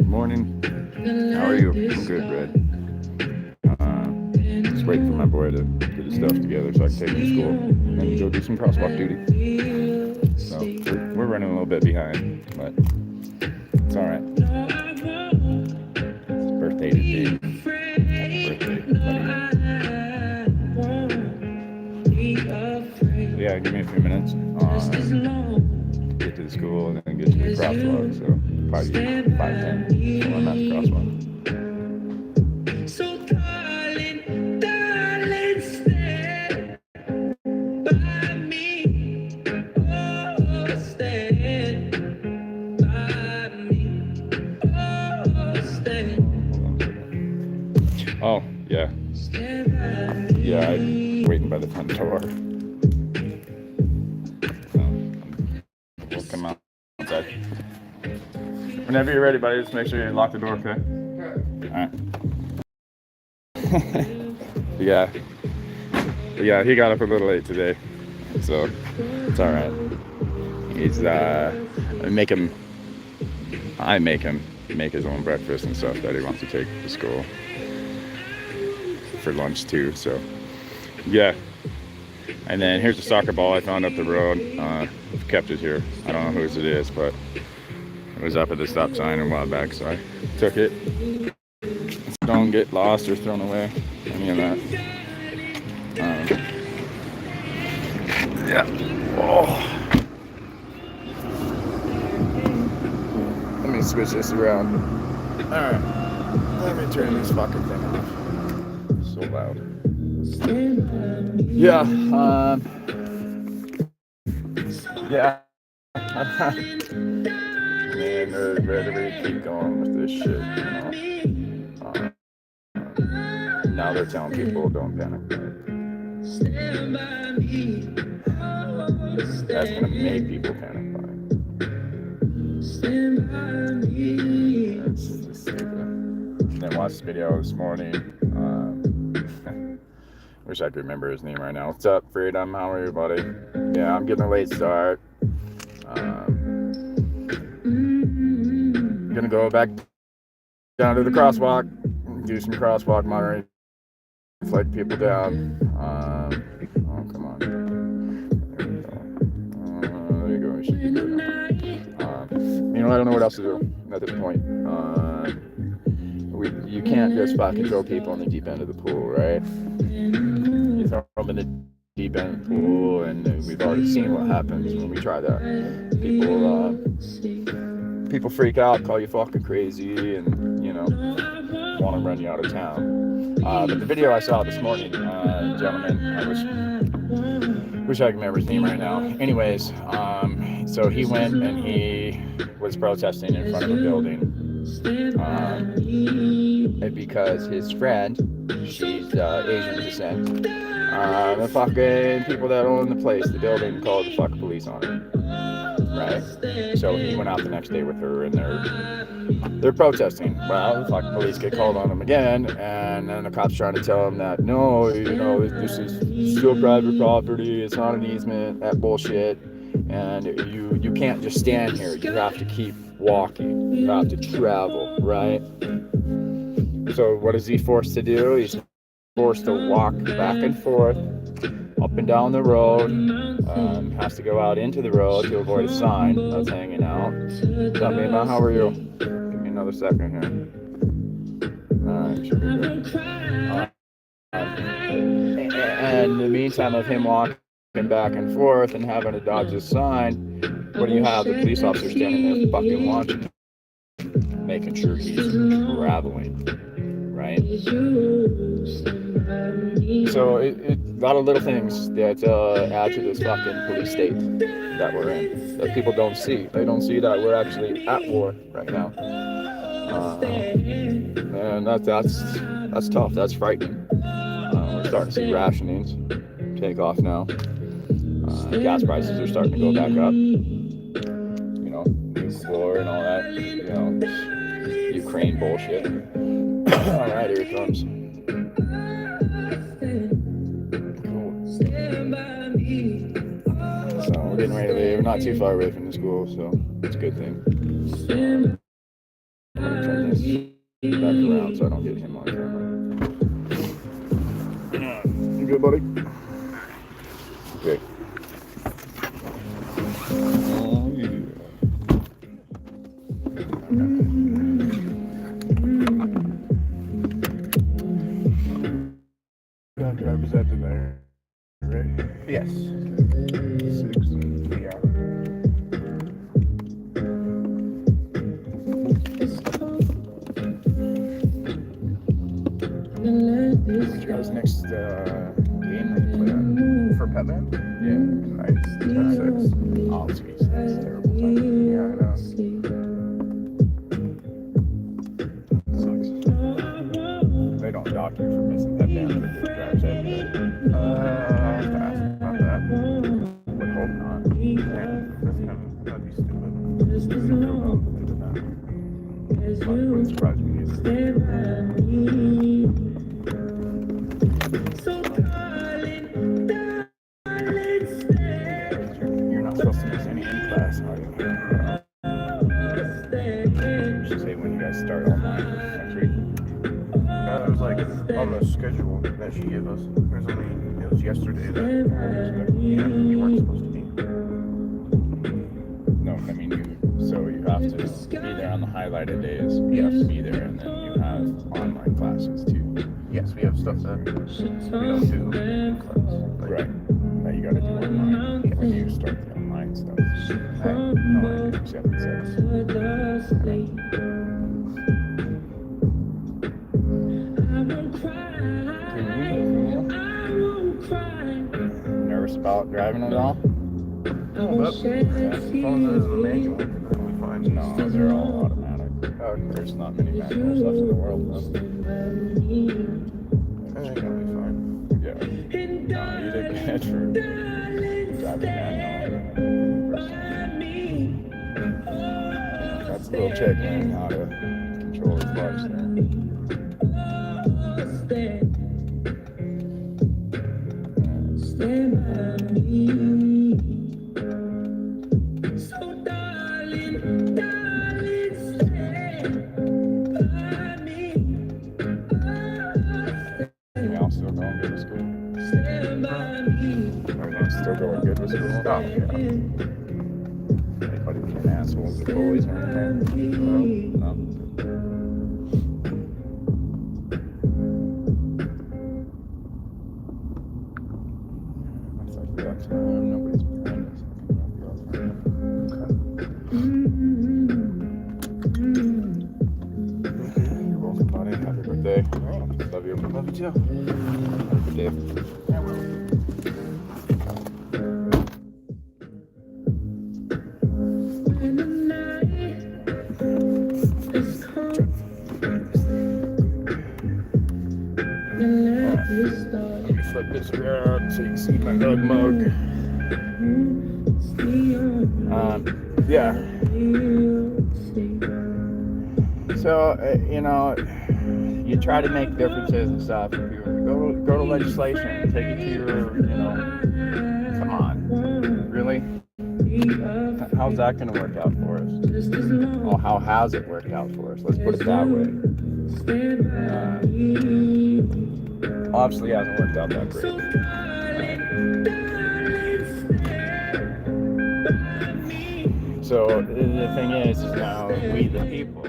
Morning. How are you? I'm good, Red. Just waiting for my boy to get his stuff together so I can take him to school and then go do some crosswalk duty. So we're running a little bit behind, but it's all right. It's his birthday today. Happy birthday, buddy. Yeah, give me a few minutes. Get to the school and then get to the crosswalk. So probably 5:10. So I'm at the crosswalk. Oh, yeah. Yeah, I'm waiting by the front door. We'll come outside. Whenever you're ready, buddy, just make sure you lock the door, okay? Alright. Yeah, he got up a little late today, so it's alright. He's, I make him make his own breakfast and stuff that he wants to take to school for lunch too, so yeah. And then here's a soccer ball I found up the road. I've kept it here. I don't know whose it is, but it was up at the stop sign a while back, so I took it. So don't get lost or thrown away, any of that. Yeah. Oh. Let me switch this around. Alright. Let me turn this fucking thing off. So loud. Yeah. Yeah. Man, they're ready to keep going with this shit, you know. Now they're telling people don't panic. That's gonna make people panic buying. That's just stupid. Then watched this video this morning. Wish I could remember his name right now. What's up, Freedom? How are you, buddy? Yeah, I'm getting a late start. Gonna go back down to the crosswalk, do some crosswalk monitoring, flag people down. Oh, come on. There you go. You should be good now. You know, I don't know what else to do at this point. You can't just fucking throw people in the deep end of the pool, right? You throw them in the deep end of the pool, and we've already seen what happens when we try that. People freak out, call you fucking crazy, and, you know, want to run you out of town. But the video I saw this morning, gentleman, I wish I could remember his name right now. Anyways, so he went and he was protesting in front of a building. Because his friend, she's Asian descent, the fucking people that own the place, the building, called the fucking police on her, right? So he went out the next day with her, and they're protesting. Well, the fucking police get called on them again, and then the cops trying to tell them that, no, you know, this is still private property, it's not an easement, that bullshit, and you can't just stand here, you have to keep walking, you have to travel, right? So what is he forced to do? He's forced to walk back and forth, up and down the road, has to go out into the road to avoid a sign that's hanging out. Tell me about, how are you? Give me another second here. Alright, should be good. And in the meantime of him walking back and forth and having to dodge a sign, what do you have? The police officer standing there fucking watching, making sure he's traveling, right? So a lot of little things that add to this fucking police state that we're in that people don't see. They don't see that we're actually at war right now, and that's tough. That's frightening. We're starting to see rationings take off now. Gas prices are starting to go back up. You know, nuke war and all that. You know, Ukraine bullshit. All right, here it comes. So we're getting ready to leave. We're not too far away from the school, so it's a good thing. I'm gonna turn this back around so I don't get him on camera. You good, buddy? Okay. Got represented there, right? Yes. 6. Yeah. What's your guys' next game that you play on? For Petland? Yeah. Nice. 6. Oh, sweet. That's a terrible time. Yeah, I know. Sucks. They don't dock you for missing that damn driver's ed. Not that. Would hope not. Yeah, that'd be stupid. Wouldn't surprise me either. You're not supposed to miss any in class, are you? Should say when you guys start online next week. It was like on the schedule that she gave us. It was yesterday that you weren't supposed to be. No, I mean you have to be there on the highlighted days. You have to be there, and then you have online classes too. Yes, we have stuff that we don't do in class. Right. That you gotta do online when you start the online stuff. I have no idea except it says. Nervous about driving at all? No, as long as there's a manual, then we find. No, they're all automatic. There's not many manuals left in the world, though. I think it'll be fine. Yeah. No, you did good for driving manual. That's a little chick learning how to control his bars there. Y'all still going good to school? Everyone's still going good to school? Oh, yeah. Anybody being assholes with bullies or anything? No? Looks like we got time. Nobody's behind us. Okay. You're welcome, buddy. Happy birthday. Love you. Love you too. Happy birthday. Yeah, well. Let me flip this around so you can see my hug mug. Yeah. So, you know, you try to make differences and stuff. You go to legislation, take it to your, you know, come on. Really? How's that going to work out for us? Oh, how has it worked out for us? Let's put it that way. Obviously hasn't worked out that great. So the thing is now we the people,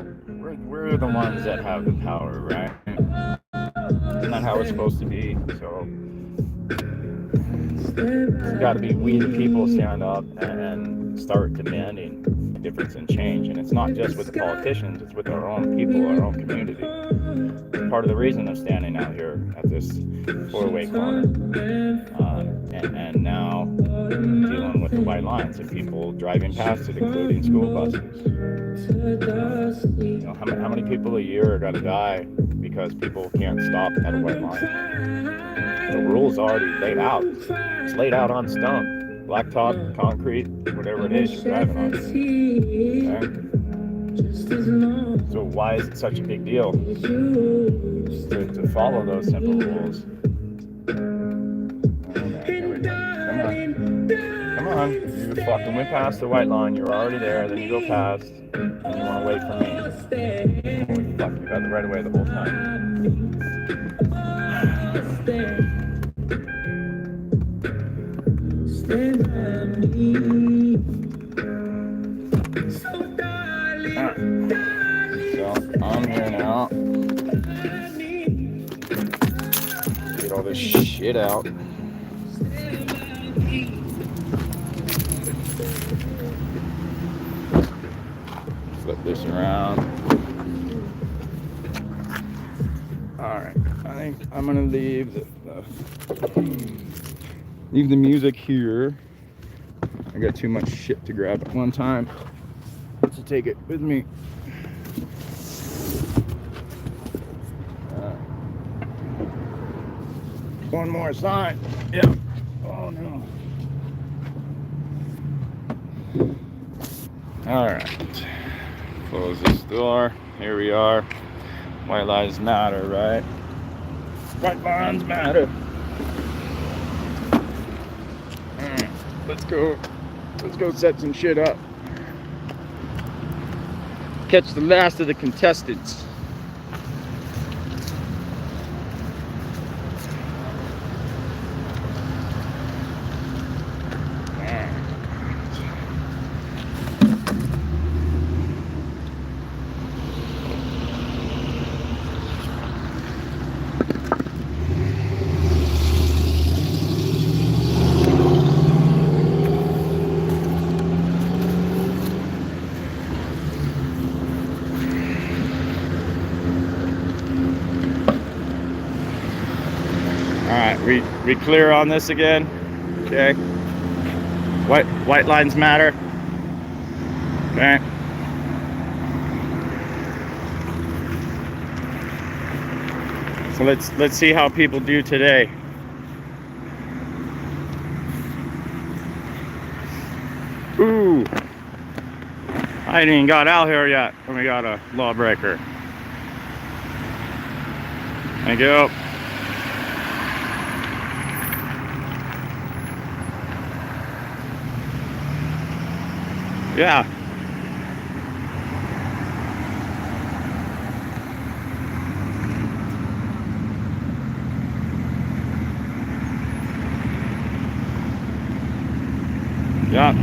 we're the ones that have the power, right? Isn't that how it's supposed to be? So it's got to be we the people stand up and start demanding a difference in change. And it's not just with the politicians, it's with our own people, our own community. Part of the reason I'm standing out here at this four-way corner, and now dealing with the white lines and people driving past it, including school buses. You know, how many people a year are gonna die because people can't stop at a white line? The rule's already laid out. It's laid out on stone, blacktop, concrete, whatever it is you're driving on. Okay? So why is it such a big deal to follow those simple rules? Here we go. Come on. You fucking went past the white line. You're already there. Then you go past, and you want to wait for me. Holy fuck! You got the right of way the whole time. So I'm here now. Get all this shit out. Flip this around. Alright, I think I'm gonna leave the music here. I got too much shit to grab at one time to take it with me. One more sign. Yep. Oh no. Alright. Close this door. Here we are. White lives matter, right? White lives matter. Alright. Let's go set some shit up. Catch the last of the contestants. Alright, we clear on this again. Okay. White lines matter. Okay. So let's see how people do today. Ooh. I ain't even got out here yet when we got a lawbreaker. Thank you. Yeah. Yeah.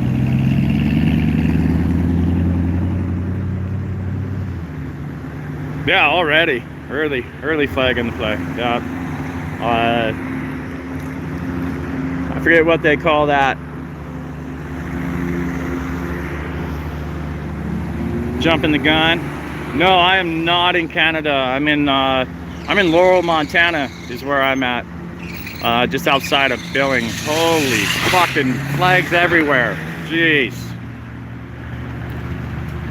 Yeah, already. Early flag in the play. Yeah. I forget what they call that. Jumping the gun. No, I am not in Canada. I'm in Laurel, Montana is where I'm at. Just outside of Billings. Holy fucking flags everywhere. Jeez.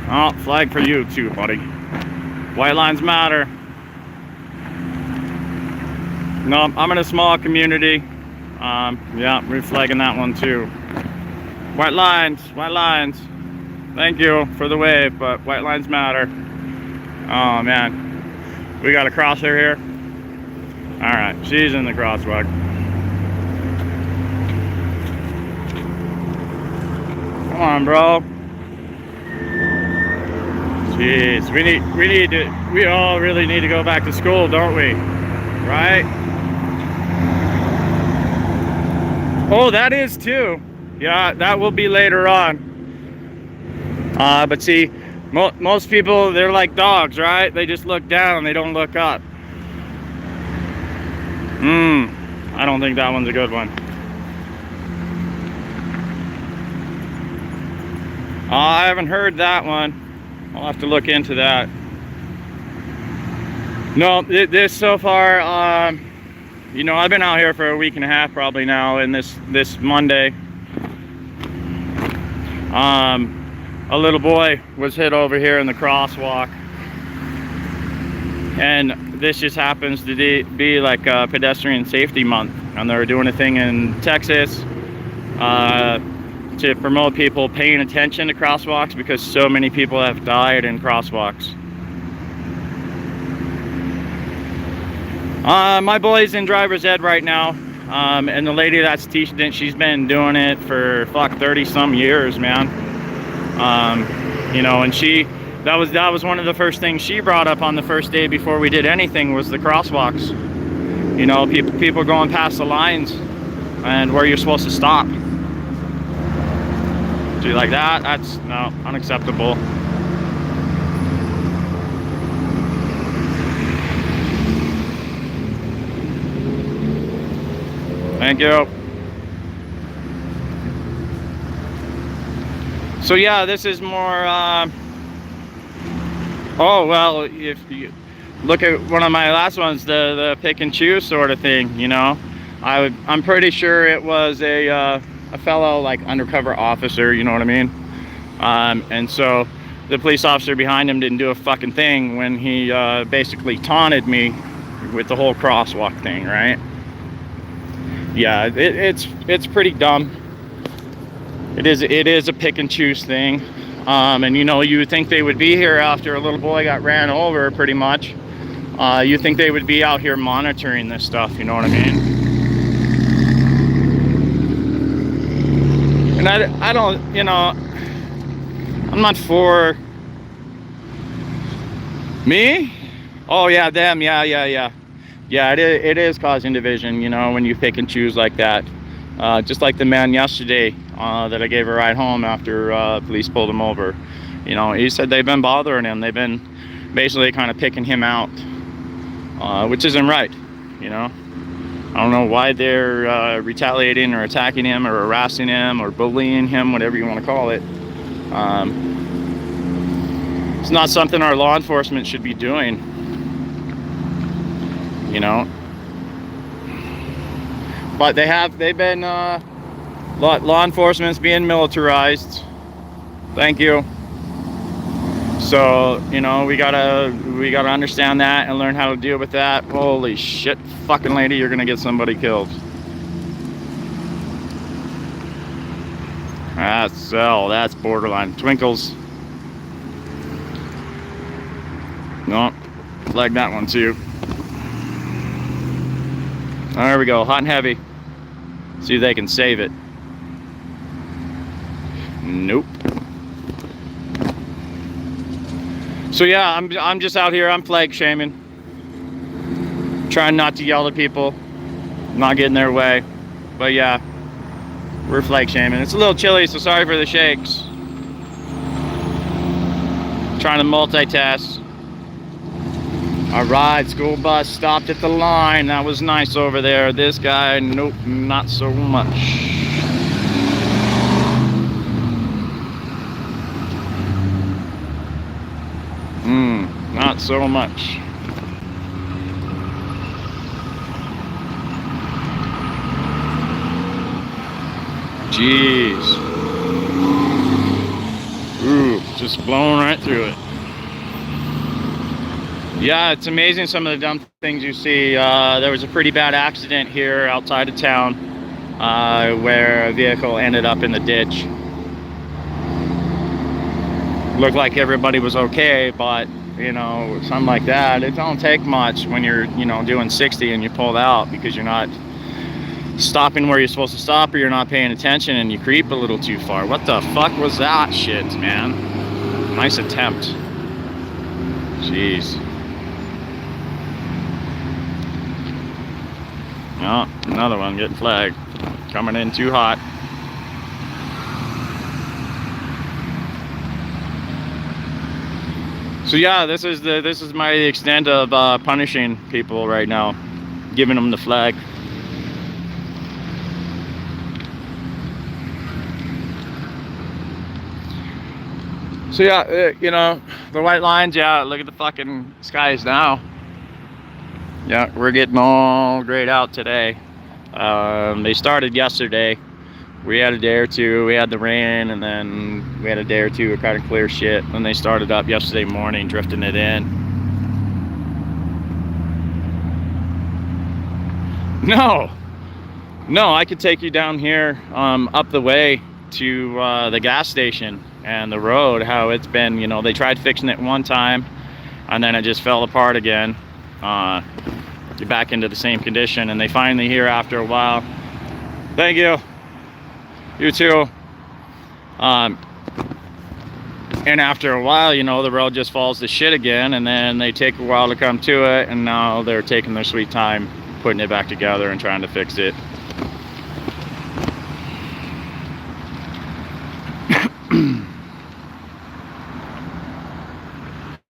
Oh, flag for you too, buddy. White lines matter. No, I'm in a small community. Yeah, we're flagging that one too. White lines. Thank you for the wave, but white lines matter. Oh man, we got a crosser here. All right, she's in the crosswalk. Come on, bro. Jeez, we all really need to go back to school, don't we? Right? Oh, that is too. Yeah, that will be later on. But see, most people, they're like dogs, right? They just look down, they don't look up. I don't think that one's a good one. I haven't heard that one. I'll have to look into that. No, this so far, you know, I've been out here for a week and a half probably now, and this Monday, a little boy was hit over here in the crosswalk, and this just happens to be like a pedestrian safety month, and they're doing a thing in Texas to promote people paying attention to crosswalks because so many people have died in crosswalks. My boy's in driver's ed right now, and the lady that's teaching it, she's been doing it for 30 some years, man. You know, and that was one of the first things she brought up on the first day before we did anything, was the crosswalks. You know, people going past the lines and where you're supposed to stop. Do you like that? That's no, unacceptable. Thank you. So yeah, this is more oh well, if you look at one of my last ones, the pick and choose sort of thing, you know, I'm pretty sure it was a fellow like undercover officer, you know what I mean, and so the police officer behind him didn't do a fucking thing when he basically taunted me with the whole crosswalk thing, right? Yeah, it's pretty dumb. It is a pick and choose thing, and you know, you would think they would be here after a little boy got ran over, pretty much. You think they would be out here monitoring this stuff, you know what I mean? And I don't, you know, I'm not for me. Oh yeah, them, yeah. It is causing division, you know, when you pick and choose like that. Just like the man yesterday that I gave a ride home after police pulled him over. You know, he said they've been bothering him. They've been basically kind of picking him out, which isn't right, you know. I don't know why they're retaliating or attacking him or harassing him or bullying him, whatever you want to call it. It's not something our law enforcement should be doing, you know. But they've been law enforcement's being militarized. Thank you. So, you know, we gotta understand that and learn how to deal with that. Holy shit, fucking lady, you're gonna get somebody killed. That's borderline. Twinkles. No, flag that one too. There we go, hot and heavy. See if they can save it. Nope. So yeah, I'm just out here. I'm flag shaming, trying not to yell at people, not get in their way. But yeah, we're flag shaming. It's a little chilly, so sorry for the shakes. Trying to multitask. All right, school bus stopped at the line. That was nice over there. This guy, nope, not so much. Not so much. Jeez. Ooh, just blowing right through it. Yeah, it's amazing some of the dumb things you see. There was a pretty bad accident here outside of town where a vehicle ended up in the ditch. Looked like everybody was okay, but you know, something like that, it don't take much when you're, you know, doing 60 and you pulled out because you're not stopping where you're supposed to stop, or you're not paying attention and you creep a little too far. What the fuck was that shit, man? Nice attempt. Jeez. Oh, another one getting flagged. Coming in too hot. So yeah, this is my extent of punishing people right now, giving them the flag. So yeah, you know, the white lines, yeah, look at the fucking skies now. Yeah, we're getting all grayed out today. They started yesterday. We had a day or two, we had the rain, and then we had a day or two of kind of clear shit. Then they started up yesterday morning, drifting it in. No, I could take you down here, up the way to the gas station and the road, how it's been, you know, they tried fixing it one time, and then it just fell apart again. You're back into the same condition, and they finally here after a while. Thank you. You too. And after a while, you know, the road just falls to shit again, and then they take a while to come to it, and now they're taking their sweet time putting it back together and trying to fix it.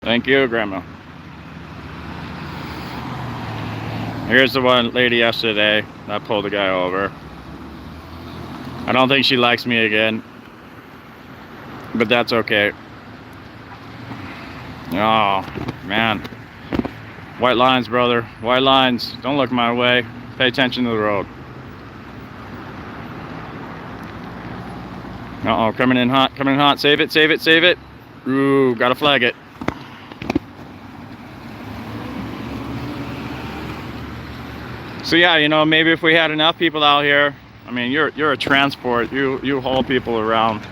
Thank you, Grandma. Here's the one lady yesterday that pulled the guy over. I don't think she likes me again, but that's okay. Oh, man. White lines, brother. White lines. Don't look my way. Pay attention to the road. Uh-oh, coming in hot, coming in hot. Save it, save it, save it. Ooh, gotta flag it. So yeah, you know, maybe if we had enough people out here, I mean, you're a transport. You haul people around.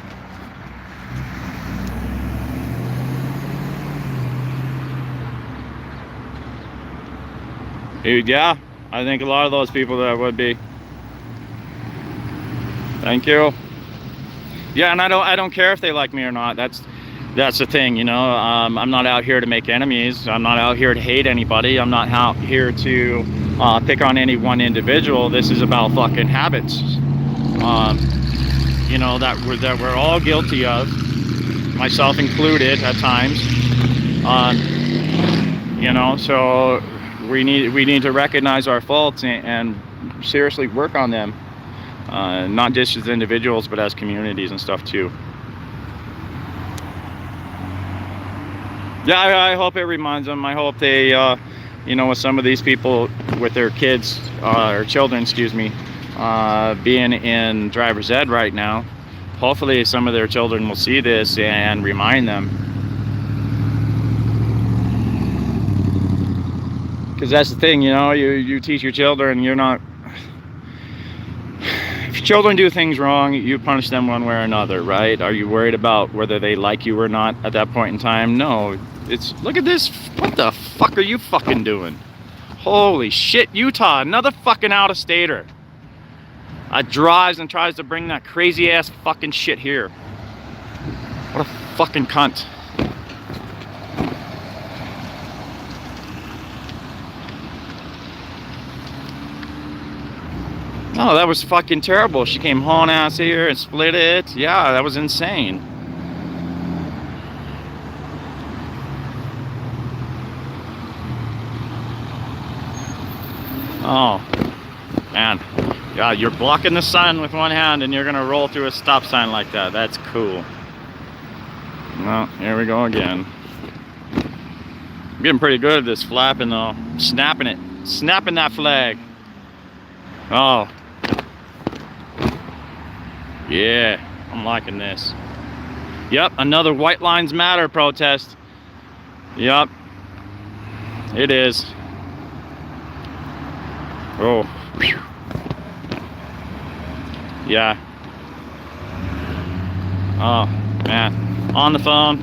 Dude, yeah, I think a lot of those people that would be. Thank you. Yeah, and I don't care if they like me or not. That's the thing, you know. I'm not out here to make enemies. I'm not out here to hate anybody. I'm not out here to pick on any one individual. This is about fucking habits. You know, that we're all guilty of, myself included at times. You know, so we need to recognize our faults and seriously work on them, not just as individuals but as communities and stuff too. Yeah, I hope it reminds them. I hope they, you know, with some of these people with their kids or children, excuse me, being in driver's ed right now, hopefully some of their children will see this and remind them. Because that's the thing, you know, you teach your children, you're not, if your children do things wrong, you punish them one way or another, right? Are you worried about whether they like you or not at that point in time? No, it's, look at this, what the fuck are you fucking doing? Holy shit, Utah, another fucking out-of-stater. Drives and tries to bring that crazy ass fucking shit here. What a fucking cunt. Oh, that was fucking terrible. She came hauling ass here and split it. Yeah, that was insane. Oh, man. Yeah, you're blocking the sun with one hand and you're gonna roll through a stop sign like that. That's cool. Well, here we go again. I'm getting pretty good at this flapping though. Snapping it. Snapping that flag. Oh. Yeah, I'm liking this. Yep, another White Lines Matter protest. Yep. It is. Oh. Whew. Yeah. Oh, man. On the phone.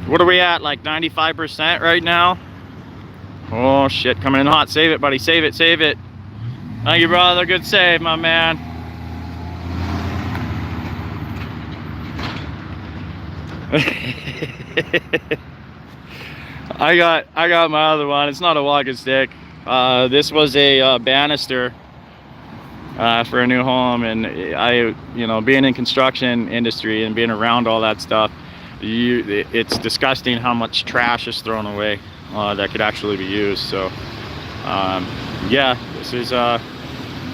What are we at? Like 95% right now? Oh, shit. Coming in hot. Save it, buddy. Save it. Save it. Thank you, brother. Good save, my man. I got my other one. It's not a walking stick. This was a banister for a new home, and you know, being in construction industry and being around all that stuff, it's disgusting how much trash is thrown away that could actually be used. So yeah, this is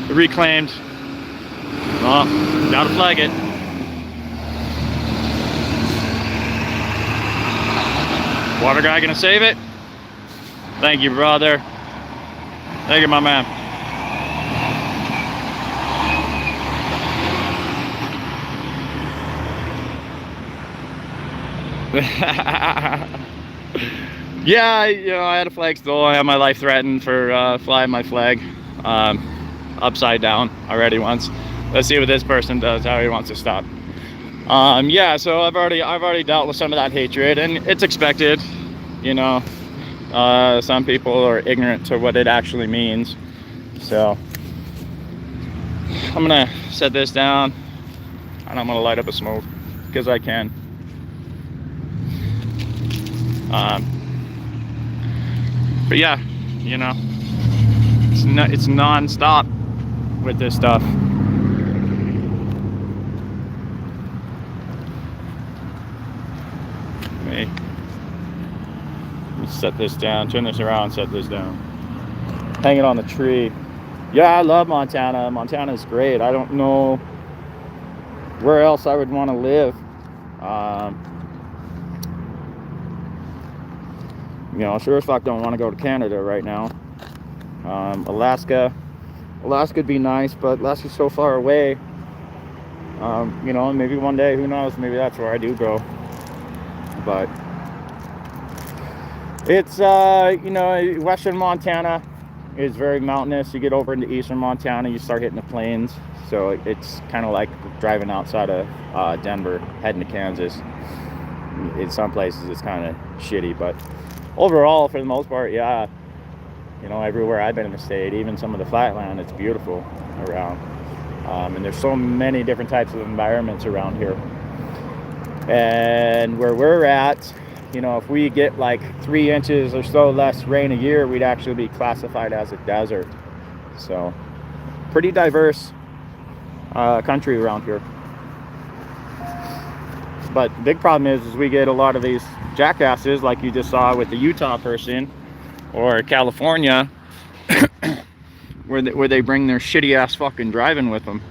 reclaimed. Well, gotta flag it. Water guy gonna save it? Thank you, brother. Thank you, my man. Yeah, I had a flag stolen. I had my life threatened for flying my flag upside down already once. Let's see what this person does, how he wants to stop. Yeah, so I've already dealt with some of that hatred, and it's expected. Some people are ignorant to what it actually means. So I'm gonna set this down, and I'm gonna light up a smoke because I can. But yeah, it's non-stop with this stuff. Let me set this down, turn this around, set this down. Hang it on the tree. Yeah, I love Montana. Montana's great. I don't know where else I would want to live. Sure as fuck don't want to go to Canada right now. Alaska'd be nice, but Alaska's so far away. Maybe one day, who knows, maybe that's where I do go. But it's western Montana is very mountainous. You get over into eastern Montana, you start hitting the plains, so it's kind of like driving outside of Denver heading to Kansas. In some places it's kind of shitty, but overall, for the most part, yeah, everywhere I've been in the state, even some of the flatland, it's beautiful around. And there's so many different types of environments around here. And where we're at, if we get like 3 inches or so less rain a year, we'd actually be classified as a desert. So pretty diverse country around here. But the big problem is we get a lot of these jackasses like you just saw with the Utah person, or California, where they bring their shitty ass fucking driving with them,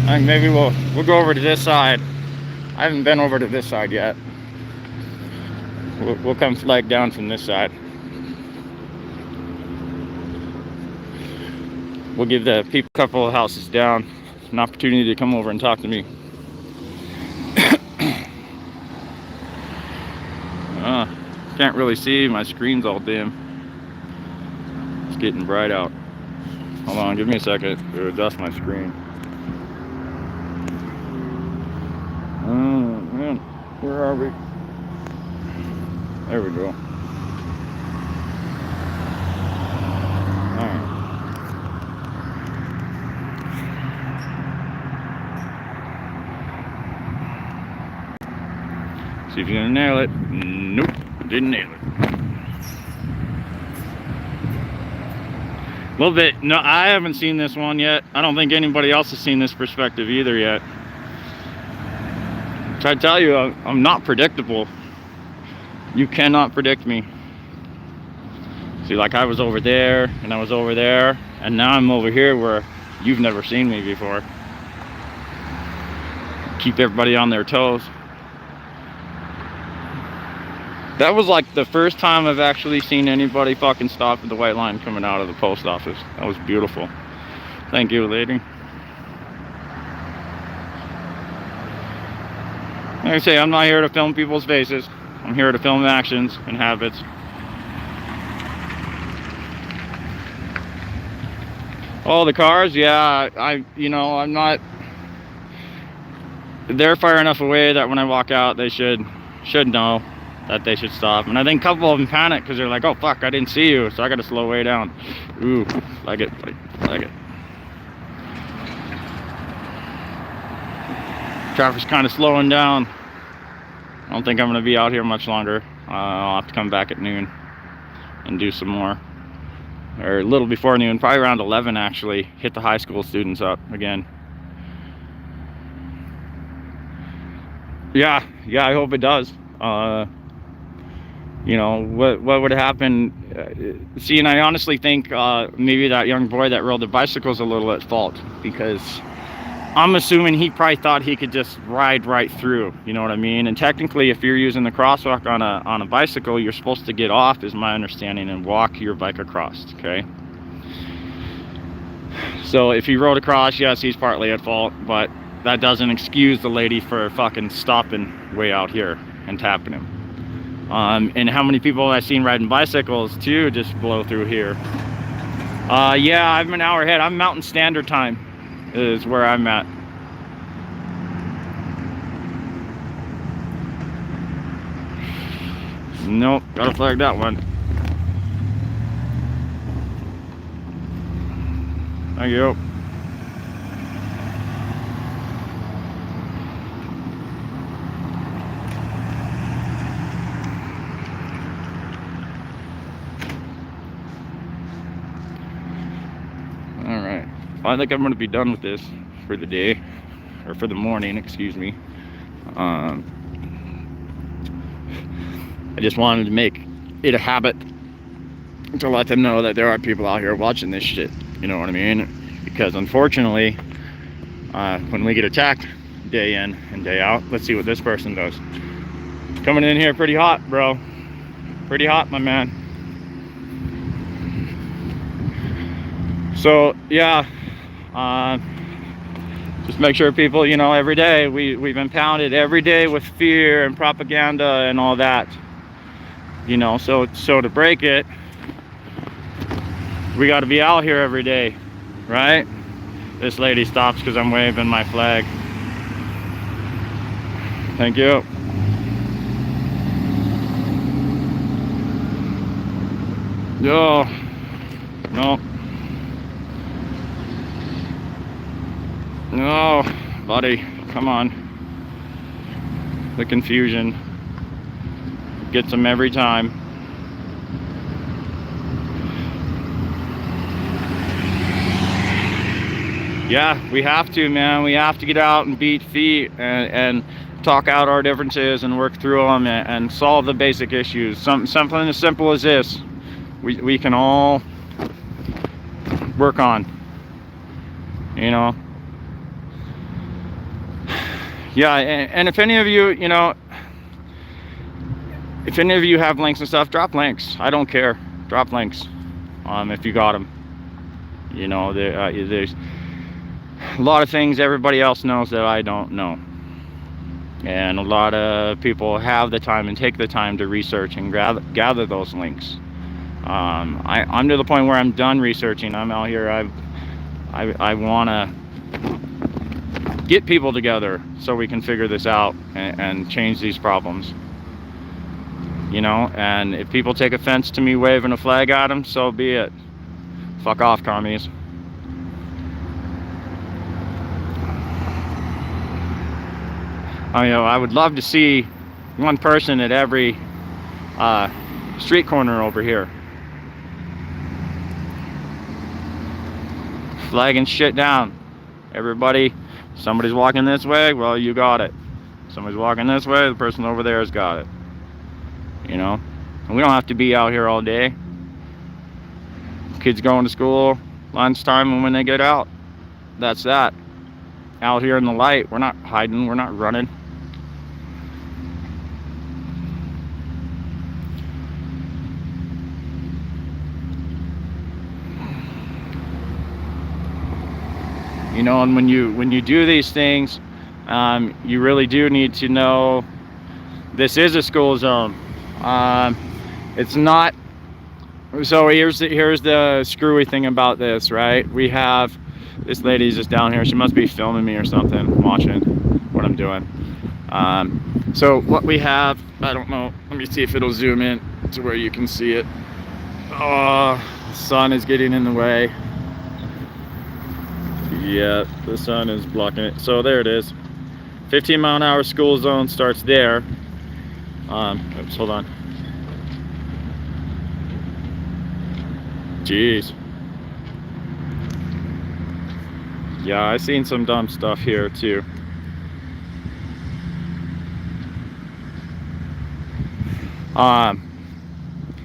I think maybe we'll go over to this side. I haven't been over to this side yet. We'll come flag down from this side. We'll give the people a couple of houses down an opportunity to come over and talk to me. Can't really see, my screen's all dim. It's getting bright out. Hold on, give me a second to adjust my screen. Man, where are we? There we go. Alright. See if you're gonna nail it. Nope, didn't nail it. A little bit. No, I haven't seen this one yet. I don't think anybody else has seen this perspective either yet. I tell you, I'm not predictable. You cannot predict me. See, like I was over there, and I was over there, and now I'm over here where you've never seen me before. Keep everybody on their toes. That was like the first time I've actually seen anybody fucking stop at the white line coming out of the post office. That was beautiful. Thank you, lady. Like I say, I'm not here to film people's faces. I'm here to film actions and habits. Oh, the cars, yeah, I'm not. They're far enough away that when I walk out, they should know that they should stop. And I think a couple of them panic because they're like, "Oh fuck, I didn't see you, so I got to slow way down." Ooh, like it. Traffic's kind of slowing down. I don't think I'm going to be out here much longer. I'll have to come back at noon and do some more. Or a little before noon, probably around 11 actually, hit the high school students up again. Yeah, I hope it does. You know, what would happen? See, and I honestly think maybe that young boy that rode the bicycle is a little at fault, because I'm assuming he probably thought he could just ride right through, you know what I mean? And technically, if you're using the crosswalk on a bicycle, you're supposed to get off, is my understanding, and walk your bike across, okay? So if he rode across, yes, he's partly at fault, but that doesn't excuse the lady for fucking stopping way out here and tapping him. And how many people I've seen riding bicycles too just blow through here. Yeah, I'm an hour ahead. I'm Mountain Standard Time is where I'm at. Nope, gotta flag that one. Thank you. Alright, I think I'm going to be done with this for the day, or for the morning, excuse me. I just wanted to make it a habit to let them know that there are people out here watching this shit, you know what I mean? Because unfortunately, when we get attacked day in and day out, let's see what this person does. Coming in here pretty hot, bro. Pretty hot, my man. So yeah, just make sure people, you know, every day we've been pounded every day with fear and propaganda and all that, you know. So to break it, we got to be out here every day, right? This lady stops because I'm waving my flag. Thank you. Yo, no. No, buddy, come on. The confusion gets them every time. Yeah, we have to, man. We have to get out and beat feet and talk out our differences and work through them and solve the basic issues. Something as simple as this, we can all work on, you know. Yeah, and if any of you, you know, if any of you have links and stuff, drop links. I don't care. Drop links if you got them. You know, there's a lot of things everybody else knows that I don't know. And a lot of people have the time and take the time to research and gather those links. I'm to the point where I'm done researching. I'm out here. I want to get people together so we can figure this out and change these problems, you know. And if people take offense to me waving a flag at them, so be it. Fuck off, commies. I would love to see one person at every street corner over here flagging shit down. Everybody, somebody's walking this way, well, you got it. Somebody's walking this way, the person over there has got it. You know, and we don't have to be out here all day. Kids going to school, lunchtime, and when they get out, that's that. Out here in the light, we're not hiding, we're not running. You know, and when you do these things, you really do need to know this is a school zone. It's not. So here's the screwy thing about this, right? We have this lady's just down here. She must be filming me or something, watching what I'm doing. So what we have, I don't know. Let me see if it'll zoom in to where you can see it. Oh, the sun is getting in the way. Yeah, the sun is blocking it. So there it is. 15-mile-an-hour school zone starts there. Oops, hold on. Jeez. Yeah, I've seen some dumb stuff here too.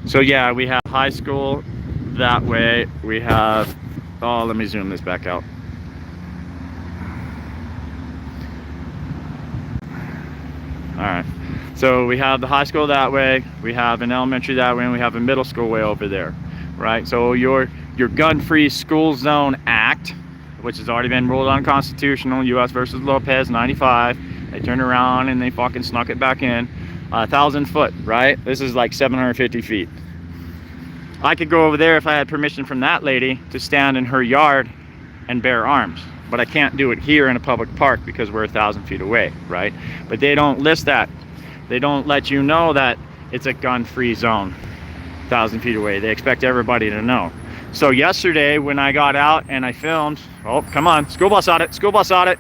So yeah, we have high school that way. We have, oh, let me zoom this back out. All right. So we have the high school that way, we have an elementary that way, and we have a middle school way over there, right? So your Gun-Free School Zone Act, which has already been ruled unconstitutional, U.S. versus Lopez, 95. They turned around and they fucking snuck it back in. 1,000 foot, right? This is like 750 feet. I could go over there if I had permission from that lady to stand in her yard and bear arms. But I can't do it here in a public park because we're 1,000 feet away, right? But they don't list that. They don't let you know that it's a gun-free zone 1,000 feet away. They expect everybody to know. So yesterday when I got out and I filmed, oh, come on, school bus audit, school bus audit.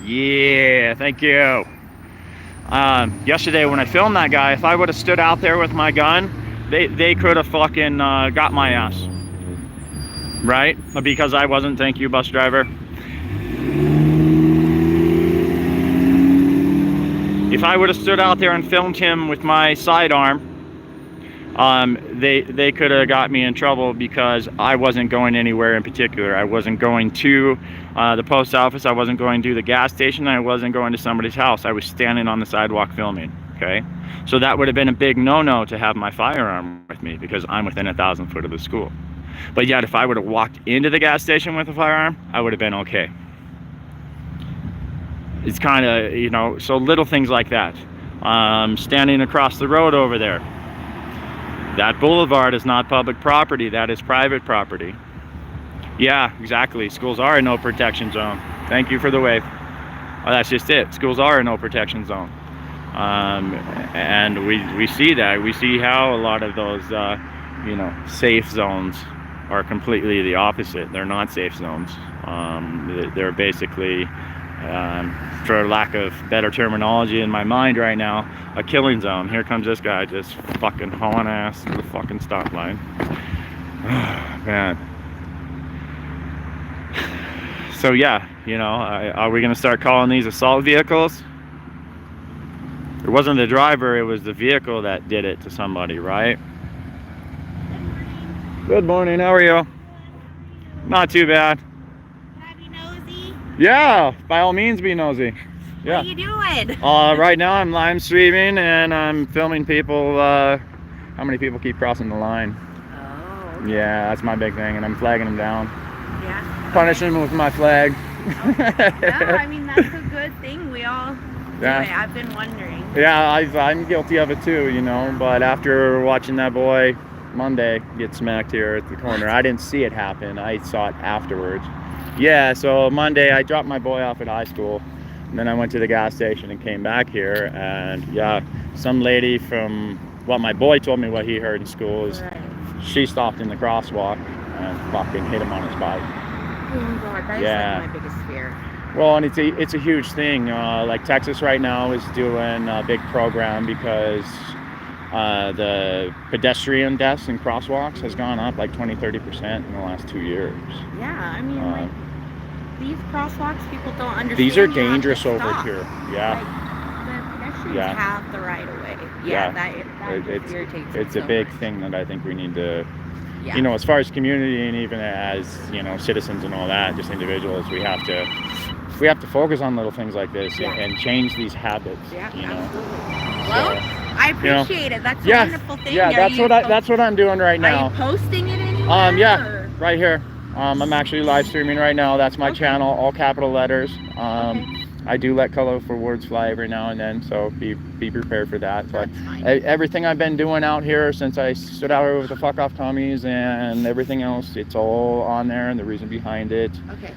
Yeah, thank you. Yesterday when I filmed that guy, if I would have stood out there with my gun, they could have fucking got my ass, right? Because I wasn't, thank you, bus driver. If I would have stood out there and filmed him with my sidearm, they could have got me in trouble because I wasn't going anywhere in particular. I wasn't going to the post office, I wasn't going to the gas station, I wasn't going to somebody's house. I was standing on the sidewalk filming, okay? So that would have been a big no-no to have my firearm with me because I'm within 1,000 foot of the school. But yet if I would have walked into the gas station with a firearm, I would have been okay. It's kind of, you know, so little things like that. Standing across the road over there. That boulevard is not public property, that is private property. Yeah, exactly. Schools are a no protection zone. Thank you for the wave. Oh, that's just it. Schools are a no protection zone. And we see that. We see how a lot of those, you know, safe zones are completely the opposite. They're not safe zones. They're basically, for lack of better terminology in my mind right now, a killing zone. Here comes this guy just fucking hauling ass to the fucking stop line. Man. So yeah, you know, are we gonna start calling these assault vehicles? It wasn't the driver, it was the vehicle that did it to somebody, right? Good morning, how are you? Not too bad. Can I be nosy? Yeah, by all means be nosy. Yeah. What are you doing? Right now I'm live streaming and I'm filming people, how many people keep crossing the line. Oh. Yeah, that's my big thing, and I'm flagging them down. Yeah. Punishing them with my flag. No, I mean, that's a good thing. We all do Yeah. it. I've been wondering. Yeah, I'm guilty of it too, you know, but after watching that boy Monday get smacked here at the corner, I didn't see it happen, I saw it afterwards. Yeah, so Monday I dropped my boy off at high school, and then I went to the gas station and came back here, and yeah, some lady from what my boy told me what he heard in school is Right. she stopped in the crosswalk and fucking hit him on his bike. Oh my God, that is Yeah. like my biggest fear. Well, and it's a huge thing. Like Texas right now is doing a big program because the pedestrian deaths in crosswalks has gone up like 20-30% in the last 2 years. Yeah, I mean, like, these crosswalks, people don't understand. These are you have to dangerous over stop. here. Yeah. Like, the pedestrians Yeah. have the right of way. Yeah. That just irritates me It's a so big much. thing that I think we need to, Yeah. you know, as far as community and even as, you know, citizens and all that, just individuals, we have to focus on little things like this Yeah. and change these habits. Yeah, you know. absolutely. Well, So, I you know, appreciate it. That's a yeah, wonderful thing. yeah, that's what I'm doing right now. Are you posting it anywhere? Yeah, or- right here. I'm actually live streaming right now. That's my Okay. channel, all capital letters. Okay. I do let colorful words fly every now and then, so be prepared for that. But That's fine. everything I've been doing out here since I stood out here with the fuck off commies and everything else, it's all on there and the reason behind it. Okay.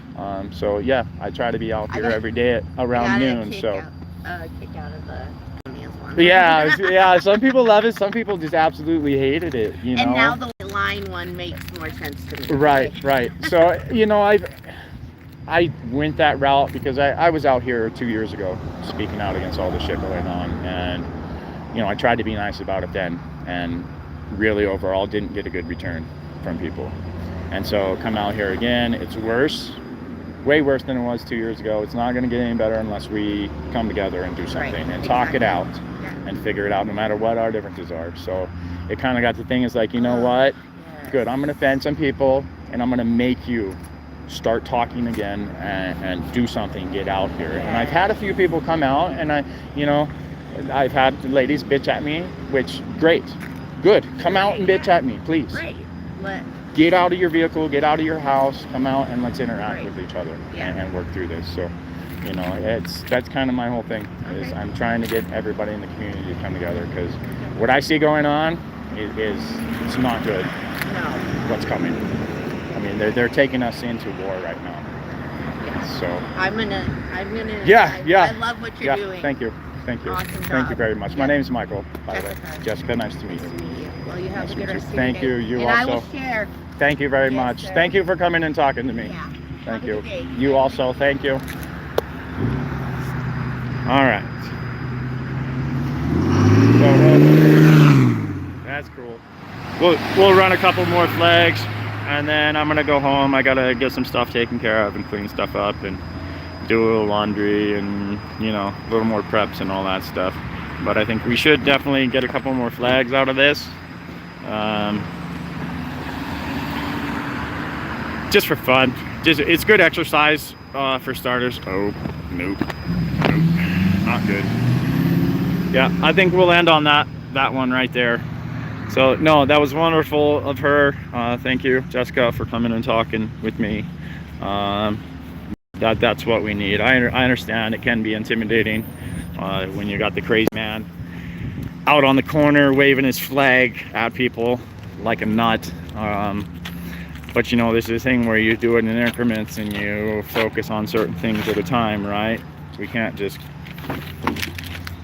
So yeah, I try to be out I here got- every day at around Got a noon. kick So out of the communist one. yeah, yeah. Some people love it. Some people just absolutely hated it. You know. And now the line one makes more sense to me. Right. So, you know, I went that route because I was out here 2 years ago speaking out against all the shit going on, and, you know, I tried to be nice about it then, and really overall didn't get a good return from people. And so come out here again, it's worse. way worse than it was 2 years ago. It's not going to get any better unless we come together and do something and talk it out and figure it out, no matter what our differences are. So it kind of got the thing is like, you know what? Good. I'm going to offend some people, and I'm going to make you start talking again and do something, get out here. And I've had a few people come out, and I've had ladies bitch at me, which great, good. Come out and bitch at me, please. Right. Get out of your vehicle, get out of your house, come out and let's interact with each other and work through this. So, that's kind of my whole thing. Is I'm trying to get everybody in the community to come together, because what I see going on is it's not good. No. What's coming? I mean, they're taking us into war right now. Yes. So I'm gonna. Yeah. I love what you're doing. Thank you. Awesome Thank you job. very much. My name is Michael, by the way. Jessica, nice to meet you. Well, you have a good rest of Thank your you. day. You and also. I will share. Thank you very Yes, much. sir. Thank you for coming and talking to me. Yeah. Thank Have a you. good day. You also. Thank you. All right. So, that's cool. We'll run a couple more flags, and then I'm gonna go home. I gotta get some stuff taken care of and clean stuff up and do a little laundry and a little more preps and all that stuff. But I think we should definitely get a couple more flags out of this. Just for fun. It's good exercise for starters. Oh, nope, not good. Yeah, I think we'll end on that one right there. So no, that was wonderful of her. Thank you, Jessica, for coming and talking with me. That's what we need. I understand it can be intimidating when you got the crazy man out on the corner waving his flag at people like a nut. But this is a thing where you do it in increments and you focus on certain things at a time, right? We can't just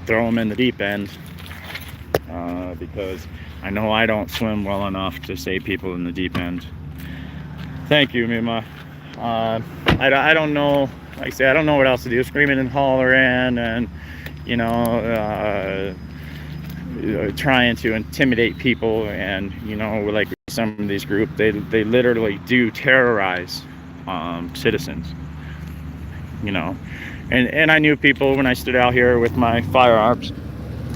throw them in the deep end, because I know I don't swim well enough to save people in the deep end. Thank you, Mima. I don't know, like I say, I don't know what else to do. Screaming and hollering and trying to intimidate people, and like some of these groups, they literally do terrorize citizens. And I knew people when I stood out here with my firearms.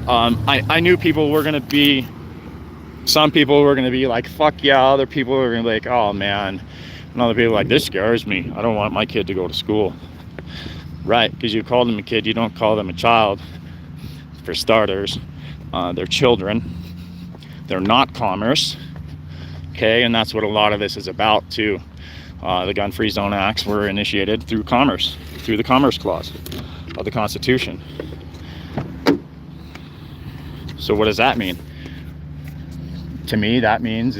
I knew people were gonna be, some people were gonna be like, fuck yeah. Other people were gonna be like, oh man. And other people were like, this scares me. I don't want my kid to go to school. Right, because you call them a kid, you don't call them a child. For starters, they're children. They're not commerce. Okay, and that's what a lot of this is about too. The gun-free zone acts were initiated through commerce, through the Commerce Clause of the Constitution. So what does that mean? To me, that means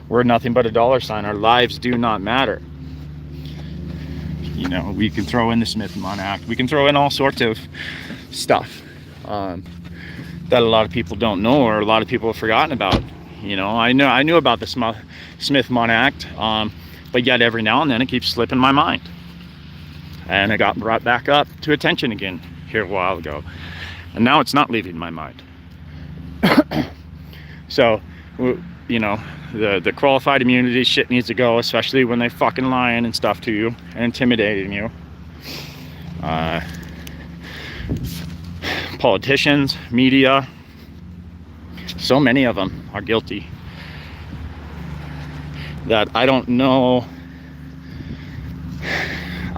we're nothing but a dollar sign. Our lives do not matter. We can throw in the Smith-Munn Act. We can throw in all sorts of stuff that a lot of people don't know, or a lot of people have forgotten about. I knew about the Smith-Munn Act, but yet every now and then it keeps slipping my mind. And it got brought back up to attention again here a while ago. And now it's not leaving my mind. So, the qualified immunity shit needs to go, especially when they fucking lying and stuff to you and intimidating you. Politicians, media, so many of them are guilty that I don't know.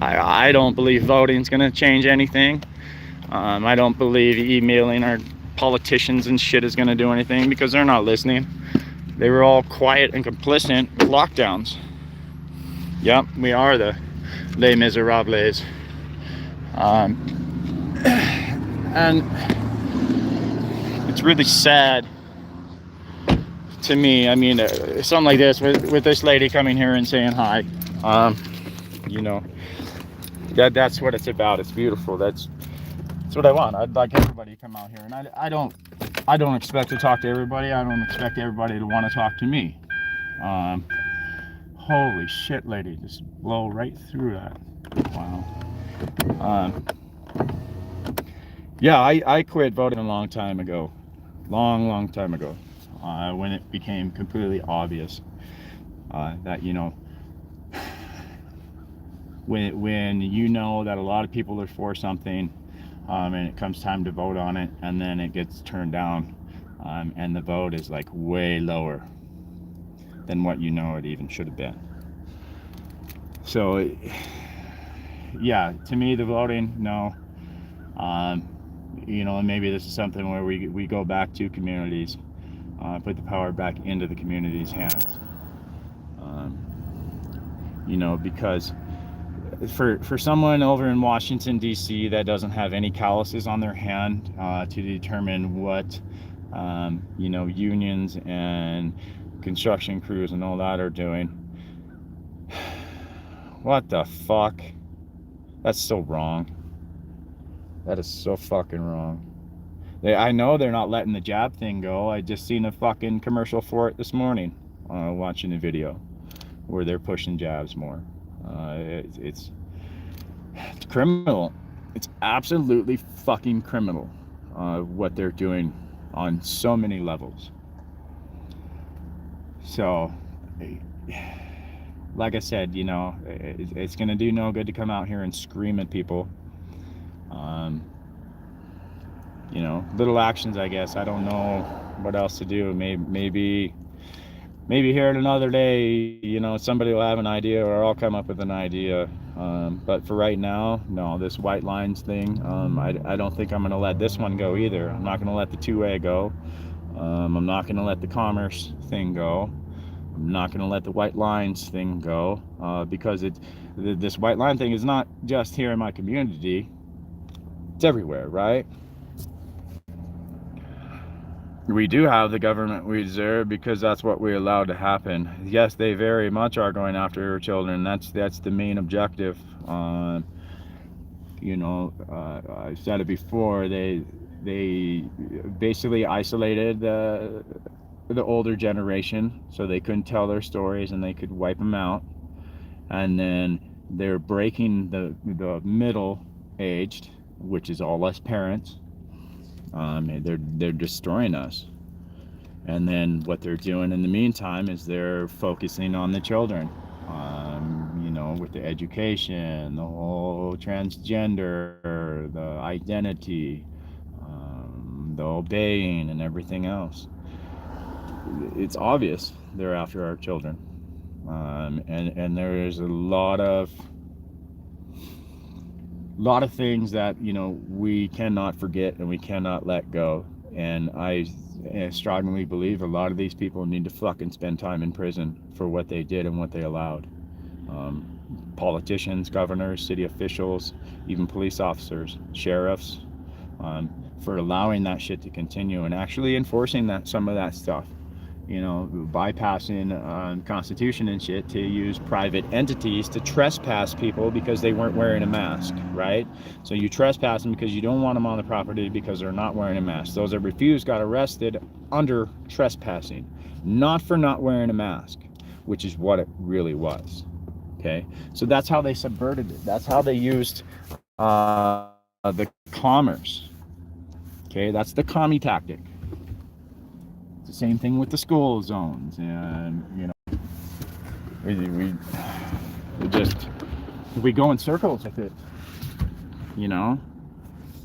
I don't believe voting's gonna change anything. I don't believe emailing our politicians and shit is gonna do anything, because they're not listening. They were all quiet and complicit with lockdowns. Yep, we are the Les Miserables. And it's really sad to me. I mean, something like this with this lady coming here and saying hi. That's what it's about. It's beautiful. That's what I want. I'd like everybody to come out here, and I don't expect to talk to everybody. I don't expect everybody to want to talk to me. Holy shit, lady, just blow right through that. Wow. Yeah, I quit voting a long time ago. Long time ago. When it became completely obvious that, when you know that a lot of people are for something, and it comes time to vote on it, and then it gets turned down, and the vote is like way lower than what you know it even should have been. So yeah, to me, the voting, no. You know, maybe this is something where we go back to communities, put the power back into the community's hands. You know, because for someone over in Washington, D.C. that doesn't have any calluses on their hand to determine what, you know, unions and construction crews and all that are doing, what the fuck? That's so wrong. That is so fucking wrong. I know they're not letting the jab thing go. I just seen a fucking commercial for it this morning, watching a video where they're pushing jabs more. It's criminal. It's absolutely fucking criminal, what they're doing on so many levels. So, like I said, you know, it's gonna do no good to come out here and scream at people. You know, little actions, I guess. I don't know what else to do. Maybe here another day, you know, somebody will have an idea, or I'll come up with an idea. But for right now, no, this white lines thing, I don't think I'm going to let this one go either. I'm not going to let the two-way go. I'm not going to let the commerce thing go. I'm not going to let the white lines thing go, because this white line thing is not just here in my community. It's everywhere, right? We do have the government we deserve because that's what we allowed to happen. Yes, they very much are going after our children. That's the main objective. You know, I've said it before. They basically isolated the older generation, so they couldn't tell their stories and they could wipe them out. And then they're breaking the middle aged, which is all us parents. They're destroying us. And then what they're doing in the meantime is they're focusing on the children, you know, with the education, the whole transgender, the identity, the obeying and everything else. It's obvious they're after our children. And there is a lot of things that, you know, we cannot forget and we cannot let go. And I strongly believe a lot of these people need to fucking spend time in prison for what they did and what they allowed. Politicians, governors, city officials, even police officers, sheriffs, for allowing that shit to continue and actually enforcing some of that stuff. You know, bypassing Constitution and shit to use private entities to trespass people because they weren't wearing a mask, right? So you trespass them because you don't want them on the property because they're not wearing a mask. Those that refused got arrested under trespassing, not for not wearing a mask, which is what it really was. Okay, so that's how they subverted it. That's how they used the commerce. Okay, that's the commie tactic. The same thing with the school zones, and you know, we go in circles with it. You know,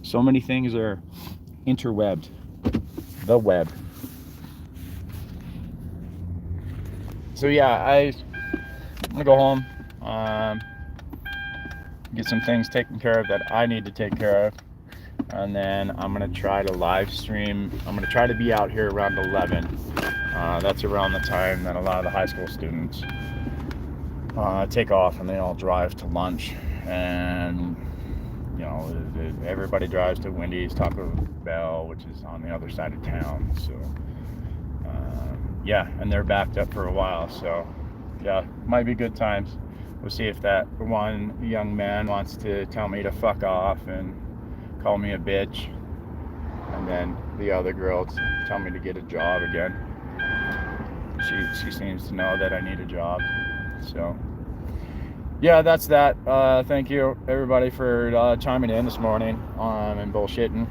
so many things are interwebbed. The web. So yeah, I'm gonna go home, get some things taken care of that I need to take care of. And then I'm gonna try to live stream. I'm gonna try to be out here around 11. That's around the time that a lot of the high school students take off and they all drive to lunch. And you know, everybody drives to Wendy's, Taco Bell, which is on the other side of town. So yeah, and they're backed up for a while. So yeah, might be good times. We'll see if that one young man wants to tell me to fuck off and call me a bitch, and then the other girl tell me to get a job again. She seems to know that I need a job. So yeah, that's that. Thank you everybody for chiming in this morning and bullshitting.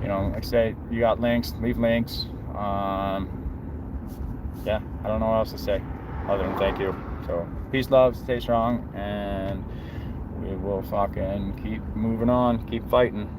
You know, like I say, you got links, leave links. Yeah, I don't know what else to say. other than thank you. So peace, love, stay strong, and we will fucking keep moving on, keep fighting.